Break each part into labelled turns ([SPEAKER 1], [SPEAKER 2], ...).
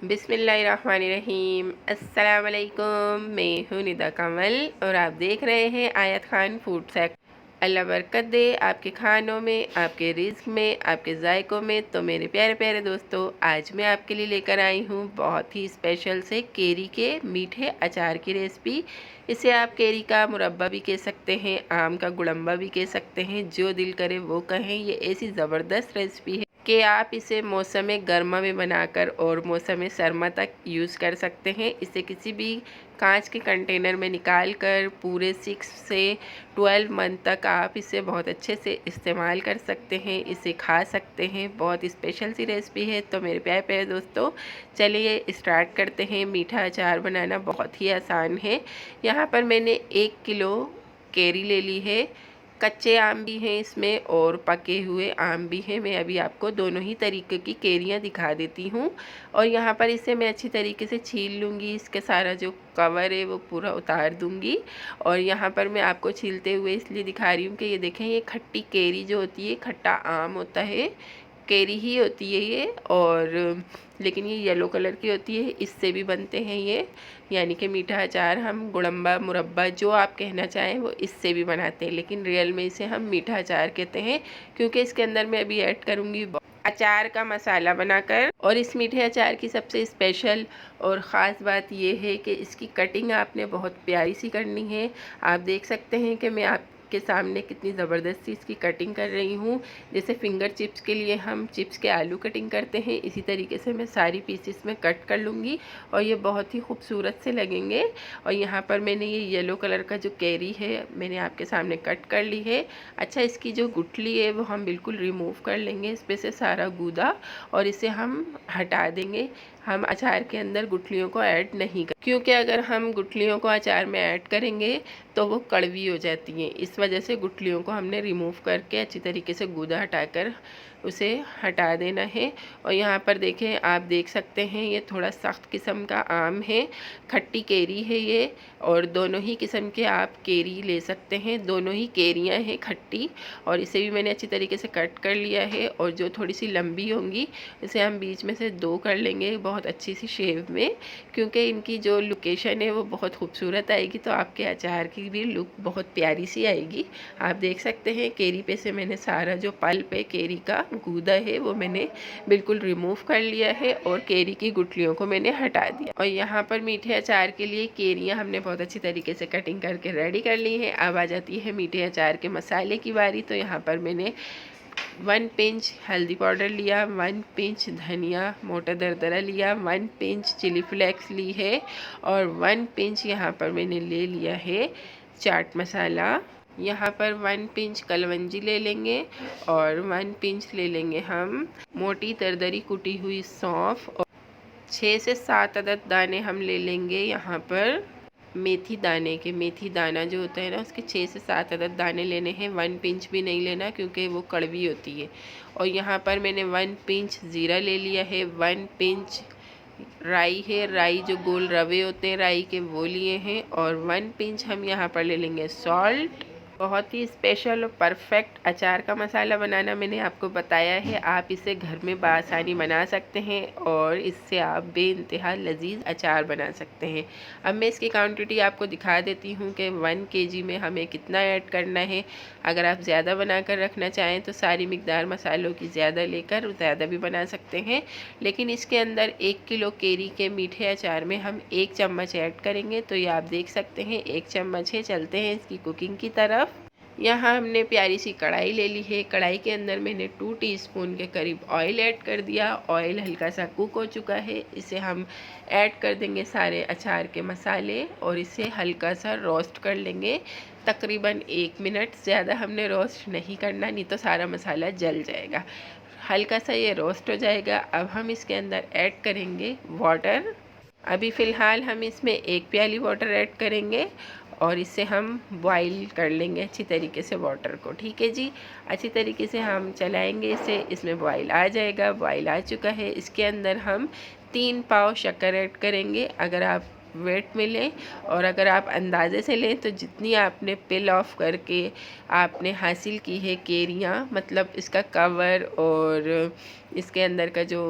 [SPEAKER 1] बिस्मिल्लाहिर्रहमानिर्रहीम। अस्सलाम वालेकुम। मैं हूँ निदा कमल और आप देख रहे हैं आयत खान फूड फैक्ट। अल्लाह बरकत दे आपके खानों में, आपके रिज़्क में, आपके जायकों में। तो मेरे प्यारे प्यारे दोस्तों, आज मैं आपके लिए लेकर आई हूँ बहुत ही स्पेशल से केरी के मीठे अचार की रेसिपी। इसे आप केरी का मुरब्बा भी कह सकते हैं, आम का गुड़म्बा भी कह सकते हैं, जो दिल करे वो कहें। ये ऐसी ज़बरदस्त रेसिपी है कि आप इसे मौसम गर्मा में बनाकर और मौसम सरमा तक यूज़ कर सकते हैं। इसे किसी भी कांच के कंटेनर में निकाल कर पूरे 6 से 12 मंथ तक आप इसे बहुत अच्छे से इस्तेमाल कर सकते हैं, इसे खा सकते हैं। बहुत स्पेशल सी रेसिपी है। तो मेरे प्यारे प्यारे दोस्तों, चलिए स्टार्ट करते हैं। मीठा अचार बनाना बहुत ही आसान है। यहाँ पर मैंने 1 किलो केरी ले ली है। कच्चे आम भी हैं इसमें और पके हुए आम भी हैं। मैं अभी आपको दोनों ही तरीके की केरियां दिखा देती हूँ। और यहाँ पर इसे मैं अच्छी तरीके से छील लूँगी, इसके सारा जो कवर है वो पूरा उतार दूँगी। और यहाँ पर मैं आपको छीलते हुए इसलिए दिखा रही हूँ कि ये देखें, ये खट्टी केरी जो होती है, खट्टा आम होता है, केरी ही होती है ये। और लेकिन ये येलो कलर की होती है, इससे भी बनते हैं ये, यानी कि मीठा अचार हम गुड़म्बा मुरब्बा जो आप कहना चाहें वो इससे भी बनाते हैं, लेकिन रियल में इसे हम मीठा अचार कहते हैं क्योंकि इसके अंदर मैं अभी ऐड करूँगी अचार का मसाला बनाकर। और इस मीठे अचार की सबसे स्पेशल और ख़ास बात यह है कि इसकी कटिंग आपने बहुत प्यारी सी करनी है। आप देख सकते हैं कि मैं आपके सामने कितनी ज़बरदस्ती इसकी कटिंग कर रही हूँ। जैसे फिंगर चिप्स के लिए हम चिप्स के आलू कटिंग करते हैं, इसी तरीके से मैं सारी पीसेस में कट कर लूँगी और ये बहुत ही खूबसूरत से लगेंगे। और यहाँ पर मैंने ये येलो कलर का जो कैरी है मैंने आपके सामने कट कर ली है। अच्छा, इसकी जो गुठली है वो हम बिल्कुल रिमूव कर लेंगे, इस पर से सारा गूदा, और इसे हम हटा देंगे। हम अचार के अंदर गुठलियों को ऐड नहीं कर, क्योंकि अगर हम गुठलियों को अचार में ऐड करेंगे तो वो कड़वी हो जाती हैं। इस वजह से गुठलियों को हमने रिमूव करके अच्छी तरीके से गूदा हटाकर उसे हटा देना है। और यहाँ पर देखें, आप देख सकते हैं ये थोड़ा सख्त किस्म का आम है, खट्टी केरी है ये। और दोनों ही किस्म के आप केरी ले सकते हैं, दोनों ही केरियाँ हैं खट्टी। और इसे भी मैंने अच्छी तरीके से कट कर लिया है। और जो थोड़ी सी लंबी होंगी इसे हम बीच में से 2 कर लेंगे बहुत अच्छी सी शेप में, क्योंकि इनकी जो लोकेशन है वो बहुत खूबसूरत आएगी, तो आपके अचार की भी लुक बहुत प्यारी सी आएगी। आप देख सकते हैं केरी पे से मैंने सारा जो पल्प है, केरी का गूदा है, वो मैंने बिल्कुल रिमूव कर लिया है और केरी की गुठलियों को मैंने हटा दिया। और यहाँ पर मीठे अचार के लिए केरियाँ हमने बहुत अच्छी तरीके से कटिंग करके रेडी कर ली है। अब आ जाती है मीठे अचार के मसाले की बारी। तो यहाँ पर मैंने 1 पिंच हल्दी पाउडर लिया, 1 पिंच धनिया मोटा दरदरा लिया, 1 पिंच चिली फ्लेक्स ली है, और 1 पिंच यहाँ पर मैंने ले लिया है चाट मसाला। यहाँ पर 1 पिंच कलवंजी ले लेंगे और 1 पिंच ले लेंगे हम मोटी दरदरी कुटी हुई सौंफ, और 6 से 7 अदद दाने हम ले लेंगे यहाँ पर मेथी दाने के। मेथी दाना जो होता है ना, उसके 6 से 7 अदद दाने लेने हैं। 1 पिंच भी नहीं लेना क्योंकि वो कड़वी होती है। और यहाँ पर मैंने 1 पिंच ज़ीरा ले लिया है, 1 पिंच राई है, राई जो गोल रवे होते हैं राई के वो लिए हैं, और 1 पिंच हम यहाँ पर ले लेंगे सॉल्ट। बहुत ही स्पेशल और परफेक्ट अचार का मसाला बनाना मैंने आपको बताया है। आप इसे घर में बआसानी बना सकते हैं और इससे आप बेइंतहा लजीज अचार बना सकते हैं। अब मैं इसकी क्वांटिटी आपको दिखा देती हूँ कि 1 केजी में हमें कितना ऐड करना है। अगर आप ज़्यादा बनाकर रखना चाहें तो सारी मिकदार मसालों की ज़्यादा लेकर ज़्यादा भी बना सकते हैं, लेकिन इसके अंदर 1 किलो केरी के मीठे अचार में हम 1 चम्मच ऐड करेंगे। तो ये आप देख सकते हैं 1 चम्मच है। चलते हैं इसकी कुकिंग की तरफ। यहाँ हमने प्यारी सी कढ़ाई ले ली है। कढ़ाई के अंदर मैंने 2 टीस्पून के करीब ऑयल ऐड कर दिया। ऑयल हल्का सा कुक हो चुका है, इसे हम ऐड कर देंगे सारे अचार के मसाले और इसे हल्का सा रोस्ट कर लेंगे, तकरीबन 1 मिनट। ज़्यादा हमने रोस्ट नहीं करना, नहीं तो सारा मसाला जल जाएगा। हल्का सा ये रोस्ट हो जाएगा। अब हम इसके अंदर ऐड करेंगे वाटर। अभी फ़िलहाल हम इसमें 1 प्याली वाटर ऐड करेंगे और इसे हम बॉईल कर लेंगे अच्छी तरीके से वाटर को। ठीक है जी, अच्छी तरीके से हम चलाएंगे इसे, इसमें बॉईल आ जाएगा। बॉईल आ चुका है। इसके अंदर हम 3 पाव शक्कर ऐड करेंगे। अगर आप वेट में लें और अगर आप अंदाज़े से लें तो जितनी आपने पिल ऑफ करके आपने हासिल की है केरियाँ, मतलब इसका कवर और इसके अंदर का जो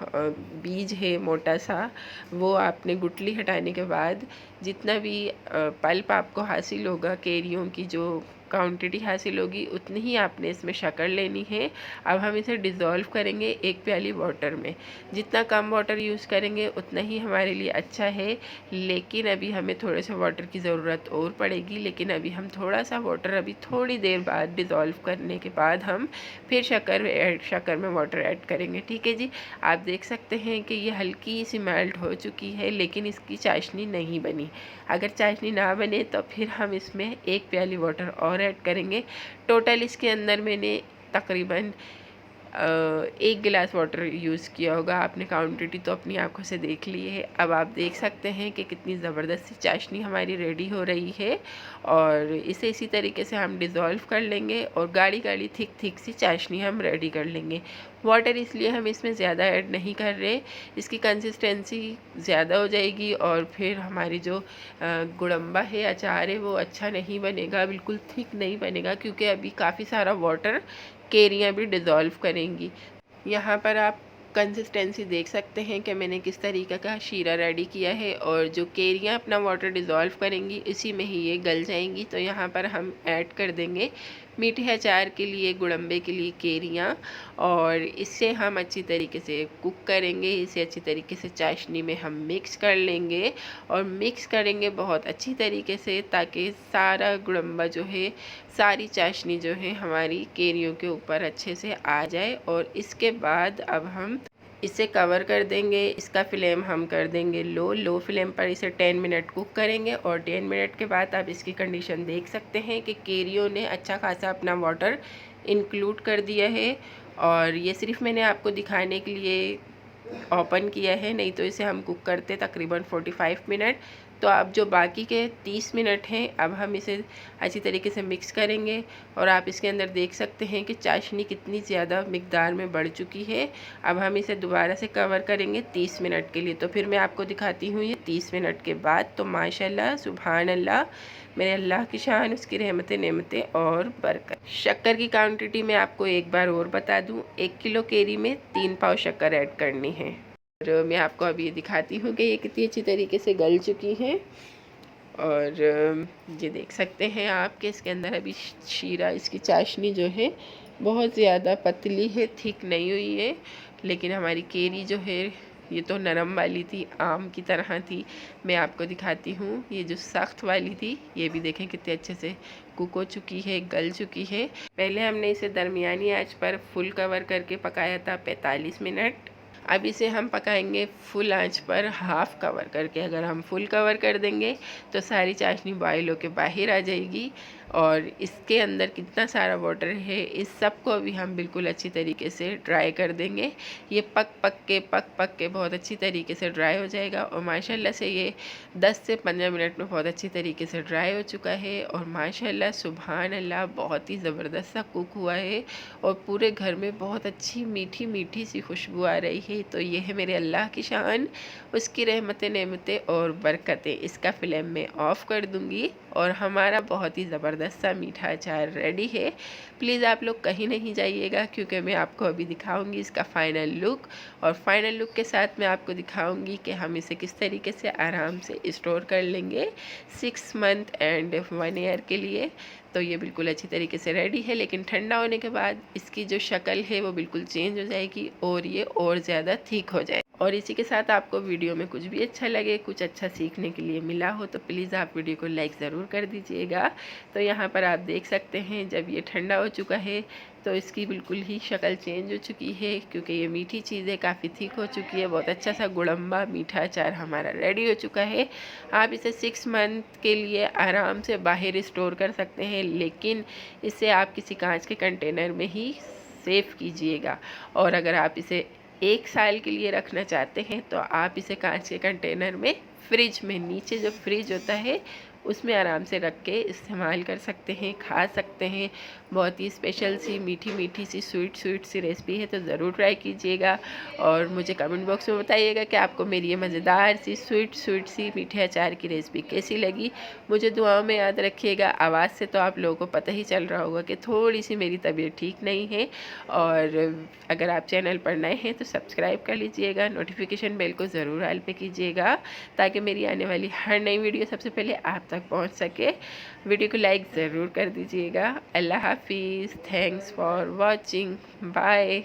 [SPEAKER 1] बीज है मोटा सा, वो आपने गुठली हटाने के बाद जितना भी पल्प आपको हासिल होगा, केरियों की जो क्वांटिटी हासिल होगी, उतनी ही आपने इसमें शक्कर लेनी है। अब हम इसे डिज़ोल्व करेंगे 1 प्याली वाटर में। जितना कम वाटर यूज़ करेंगे उतना ही हमारे लिए अच्छा है, लेकिन अभी हमें थोड़े से वाटर की ज़रूरत और पड़ेगी। लेकिन अभी हम थोड़ा सा वाटर, अभी थोड़ी देर बाद डिज़ोल्व करने के बाद हम फिर शक्कर में वाटर ऐड करेंगे। ठीक है जी, आप देख सकते हैं कि ये हल्की सी मेल्ट हो चुकी है, लेकिन इसकी चाशनी नहीं बनी। अगर चाशनी ना बने तो फिर हम इसमें 1 प्याली वाटर और ऐड करेंगे। टोटल इसके अंदर मैंने तकरीबन 1 गिलास वाटर यूज़ किया होगा। आपने क्वांटिटी तो अपनी आंखों से देख ली है। अब आप देख सकते हैं कि कितनी ज़बरदस्त सी चाशनी हमारी रेडी हो रही है, और इसे इसी तरीके से हम डिज़ोल्व कर लेंगे और गाढ़ी गाढ़ी थिक सी चाशनी हम रेडी कर लेंगे। वाटर इसलिए हम इसमें ज़्यादा ऐड नहीं कर रहे, इसकी कंसिस्टेंसी ज़्यादा हो जाएगी और फिर हमारी जो गुड़म्बा है, अचार है, वो अच्छा नहीं बनेगा, बिल्कुल थिक नहीं बनेगा, क्योंकि अभी काफ़ी सारा वाटर केरियाँ भी डिज़ोल्व करेंगी। यहाँ पर आप कंसिस्टेंसी देख सकते हैं कि मैंने किस तरीके का शीरा रेडी किया है, और जो केरियाँ अपना वाटर डिज़ोल्व करेंगी इसी में ही ये गल जाएंगी। तो यहाँ पर हम ऐड कर देंगे मीठे अचार के लिए, गुड़म्बे के लिए केरियाँ, और इससे हम अच्छी तरीके से कुक करेंगे। इसे अच्छी तरीके से चाशनी में हम मिक्स कर लेंगे, और मिक्स करेंगे बहुत अच्छी तरीके से, ताकि सारा गुड़म्बा जो है, सारी चाशनी जो है हमारी केरियों के ऊपर अच्छे से आ जाए। और इसके बाद अब हम इसे कवर कर देंगे। इसका फ्लेम हम कर देंगे लो फ्लेम पर इसे 10 मिनट कुक करेंगे, और 10 मिनट के बाद आप इसकी कंडीशन देख सकते हैं कि केरियों ने अच्छा खासा अपना वाटर इंक्लूड कर दिया है। और ये सिर्फ मैंने आपको दिखाने के लिए ओपन किया है, नहीं तो इसे हम कुक करते तकरीबन 45 मिनट। तो अब जो बाकी के 30 मिनट हैं, अब हम इसे अच्छी तरीके से मिक्स करेंगे, और आप इसके अंदर देख सकते हैं कि चाशनी कितनी ज़्यादा मिकदार में बढ़ चुकी है। अब हम इसे दोबारा से कवर करेंगे 30 मिनट के लिए। तो फिर मैं आपको दिखाती हूँ ये 30 मिनट के बाद। तो माशाल्लाह, सुभान अल्लाह, मेरे अल्लाह की शान, उसकी रहमतें नेमतें और बरकत। शक्कर की क्वांटिटी मैं आपको एक बार और बता दूं, 1 किलो केरी में 3 पाव शक्कर ऐड करनी है। और मैं आपको अभी ये दिखाती हूँ कि ये कितनी अच्छी तरीके से गल चुकी है। और ये देख सकते हैं आप कि इसके अंदर अभी शीरा, इसकी चाशनी जो है बहुत ज़्यादा पतली है, थिक नहीं हुई है। लेकिन हमारी केरी जो है ये तो नरम वाली थी, आम की तरह थी। मैं आपको दिखाती हूँ, ये जो सख्त वाली थी, ये भी देखें कितने अच्छे से कुक हो चुकी है, गल चुकी है। पहले हमने इसे दरमियानी आंच पर फुल कवर करके पकाया था 45 मिनट। अब इसे हम पकाएंगे फुल आंच पर हाफ़ कवर करके। अगर हम फुल कवर कर देंगे तो सारी चाशनी बॉयल होकर बाहर आ जाएगी, और इसके अंदर कितना सारा वाटर है, इस सब को भी हम बिल्कुल अच्छी तरीके से ड्राई कर देंगे। ये पक पक के बहुत अच्छी तरीके से ड्राई हो जाएगा, और माशाल्लाह से ये 10 से 15 मिनट में बहुत अच्छी तरीके से ड्राई हो चुका है। और माशाल्लाह, सुभान अल्लाह, बहुत ही ज़बरदस्त सा कुक हुआ है, और पूरे घर में बहुत अच्छी मीठी मीठी सी खुशबू आ रही है। तो ये है मेरे अल्लाह की शान, उसकी रहमतें नेमतें और बरकतें। इसका फ्लेम मैं ऑफ़ कर दूँगी, और हमारा बहुत ही ज़बरदस्त सा मीठा अचार रेडी है। प्लीज़ आप लोग कहीं नहीं जाइएगा, क्योंकि मैं आपको अभी दिखाऊंगी इसका फ़ाइनल लुक, और फाइनल लुक के साथ मैं आपको दिखाऊंगी कि हम इसे किस तरीके से आराम से स्टोर कर लेंगे 6 मंथ एंड 1 ईयर के लिए। तो ये बिल्कुल अच्छी तरीके से रेडी है, लेकिन ठंडा होने के बाद इसकी जो शक्ल है वो बिल्कुल चेंज हो जाएगी, और ये और ज़्यादा थिक हो जाए। और इसी के साथ आपको वीडियो में कुछ भी अच्छा लगे, कुछ अच्छा सीखने के लिए मिला हो, तो प्लीज़ आप वीडियो को लाइक ज़रूर कर दीजिएगा। तो यहाँ पर आप देख सकते हैं, जब ये ठंडा हो चुका है तो इसकी बिल्कुल ही शक्ल चेंज हो चुकी है, क्योंकि ये मीठी चीज़ें काफ़ी थिक हो चुकी है। बहुत अच्छा सा गुड़म्बा मीठा अचार हमारा रेडी हो चुका है। आप इसे 6 मंथ के लिए आराम से बाहर स्टोर कर सकते हैं, लेकिन इसे आप किसी कांच के कंटेनर में ही सेव कीजिएगा। और अगर आप इसे 1 साल के लिए रखना चाहते हैं तो आप इसे कांच के कंटेनर में, फ्रिज में, नीचे जो फ्रिज होता है उसमें आराम से रख के इस्तेमाल कर सकते हैं, खा सकते हैं। बहुत ही स्पेशल सी मीठी मीठी सी स्वीट सी रेसिपी है, तो ज़रूर ट्राई कीजिएगा और मुझे कमेंट बॉक्स में बताइएगा कि आपको मेरी ये मज़ेदार सी स्वीट सी मीठे अचार की रेसिपी कैसी लगी। मुझे दुआओं में याद रखिएगा। आवाज़ से तो आप लोगों को पता ही चल रहा होगा कि थोड़ी सी मेरी तबीयत ठीक नहीं है। और अगर आप चैनल पर नए हैं तो सब्सक्राइब कर लीजिएगा, नोटिफिकेशन बेल को ज़रूर ऑल पे कीजिएगा ताकि मेरी आने वाली हर नई वीडियो सबसे पहले आप तक पहुंच सके। वीडियो को लाइक ज़रूर कर दीजिएगा। अल्लाह हाफिज़। Thanks for watching. बाय।